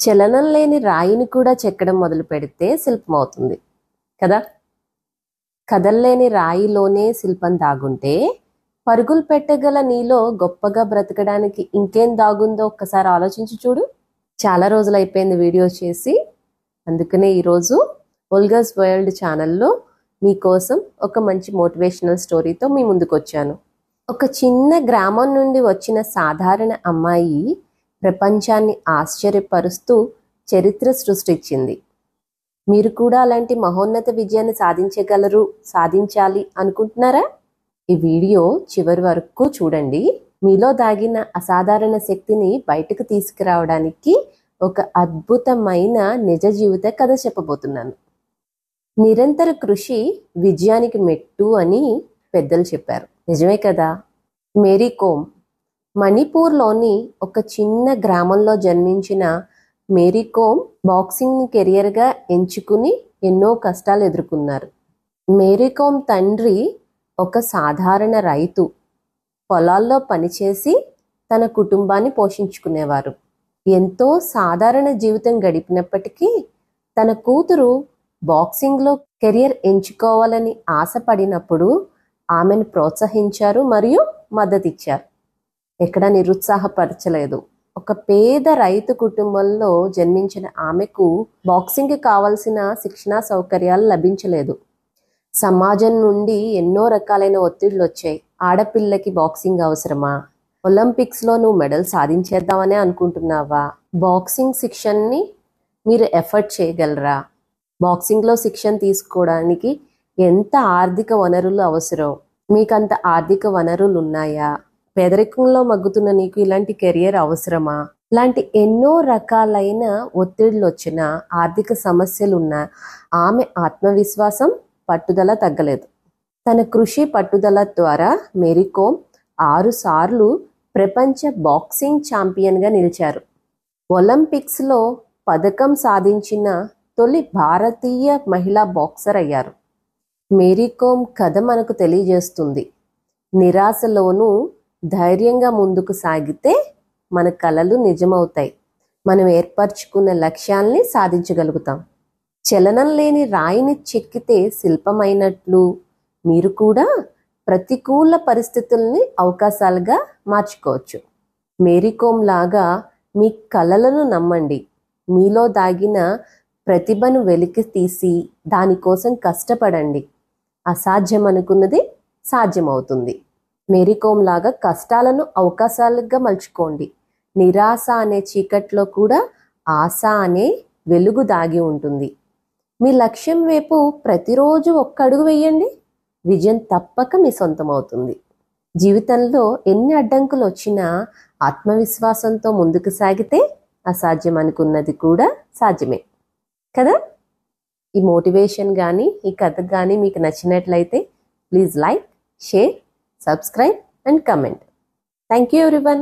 చలనం లేని రాయిని కూడా చెక్కడం మొదలు పెడితే శిల్పం అవుతుంది కదా. కదల్లేని రాయిలోనే శిల్పం దాగుంటే పరుగులు పెట్టగల నీలో గొప్పగా బ్రతకడానికి ఇంకేం దాగుందో ఒక్కసారి ఆలోచించి చూడు. చాలా రోజులు అయిపోయింది వీడియో చేసి, అందుకనే ఈరోజు ఓల్గాస్ వరల్డ్ ఛానల్లో మీకోసం ఒక మంచి మోటివేషనల్ స్టోరీతో మీ ముందుకు వచ్చాను. ఒక చిన్న గ్రామం నుండి వచ్చిన సాధారణ అమ్మాయి ప్రపంచాన్ని ఆశ్చర్యపరుస్తూ చరిత్ర సృష్టించింది. మీరు కూడా అలాంటి మహోన్నత విజయాన్ని సాధించాలి అనుకుంటున్నారా? ఈ వీడియో చివరి వరకు చూడండి. మీలో దాగిన అసాధారణ శక్తిని బయటకు తీసుకురావడానికి ఒక అద్భుతమైన నిజ జీవిత కథ చెప్పబోతున్నాను. నిరంతర కృషి విజయానికి మెట్టు అని పెద్దలు చెప్పారు. నిజమే కదా. మేరీ కోమ్ మణిపూర్లోని ఒక చిన్న గ్రామంలో జన్మించిన మేరీ కోమ్ బాక్సింగ్ కెరియర్గా ఎంచుకుని ఎన్నో కష్టాలు ఎదుర్కొన్నారు. మేరీ కోమ్ తండ్రి ఒక సాధారణ రైతు, పొలాల్లో పనిచేసి తన కుటుంబాన్ని పోషించుకునేవారు. ఎంతో సాధారణ జీవితం గడిపినప్పటికీ తన కూతురు బాక్సింగ్లో కెరియర్ ఎంచుకోవాలని ఆశపడినప్పుడు ఆమెను ప్రోత్సహించారు మరియు మద్దతిచ్చారు. ఎక్కడా నిరుత్సాహపరచలేదు. ఒక పేద రైతు కుటుంబంలో జన్మించిన ఆమెకు బాక్సింగ్కి కావలసిన శిక్షణా సౌకర్యాలు లభించలేదు. సమాజం నుండి ఎన్నో రకాలైన ఒత్తిళ్లు వచ్చాయి. ఆడపిల్లకి బాక్సింగ్ అవసరమా? ఒలింపిక్స్లో నువ్వు మెడల్ సాధించేద్దామనే అనుకుంటున్నావా? బాక్సింగ్ శిక్షణని మీరు ఎఫర్ట్ చేయగలరా? బాక్సింగ్లో శిక్షణ తీసుకోవడానికి ఎంత ఆర్థిక వనరులు అవసరం? మీకంత ఆర్థిక వనరులు ఉన్నాయా? పేదరికంలో మగ్గుతున్న నీకు ఇలాంటి కెరియర్ అవసరమా? ఇలాంటి ఎన్నో రకాలైన ఒత్తిళ్లు వచ్చిన, ఆర్థిక సమస్యలున్న ఆమె ఆత్మవిశ్వాసం, పట్టుదల తగ్గలేదు. తన కృషి పట్టుదల ద్వారా మేరీ కోమ్ 6 సార్లు ప్రపంచ బాక్సింగ్ ఛాంపియన్గా నిలిచారు. ఒలింపిక్స్లో పథకం సాధించిన తొలి భారతీయ మహిళా బాక్సర్ అయ్యారు. మేరీ కోమ్ కథ మనకు తెలియజేస్తుంది, నిరాశలోనూ ధైర్యంగా ముందుకు సాగితే మన కలలు నిజమవుతాయి. మనం ఏర్పరచుకున్న లక్ష్యాల్ని సాధించగలుగుతాం. చలనం లేని రాయిని చెక్కితే శిల్పమైనట్లు మీరు కూడా ప్రతికూల పరిస్థితుల్ని అవకాశాలుగా మార్చుకోవచ్చు. మేరీ కోమ్ లాగా మీ కలలను నమ్మండి. మీలో దాగిన ప్రతిభను వెలికి తీసి దానికోసం కష్టపడండి. అసాధ్యం అనుకున్నది సాధ్యమవుతుంది. మేరీ కోమ్ లాగా కష్టాలను అవకాశాలుగా మలుచుకోండి. నిరాశ అనే చీకట్లో కూడా ఆశ అనే వెలుగు దాగి ఉంటుంది. మీ లక్ష్యం వైపు ప్రతిరోజు ఒక్క అడుగు వేయండి. విజయం తప్పక మీ సొంతం అవుతుంది. జీవితంలో ఎన్ని అడ్డంకులు వచ్చినా ఆత్మవిశ్వాసంతో ముందుకు సాగితే అసాధ్యం అనుకున్నది కూడా సాధ్యమే కదా. ఈ మోటివేషన్ కానీ ఈ కథ కానీ మీకు నచ్చినట్లయితే please like, share, subscribe and comment. Thank you everyone.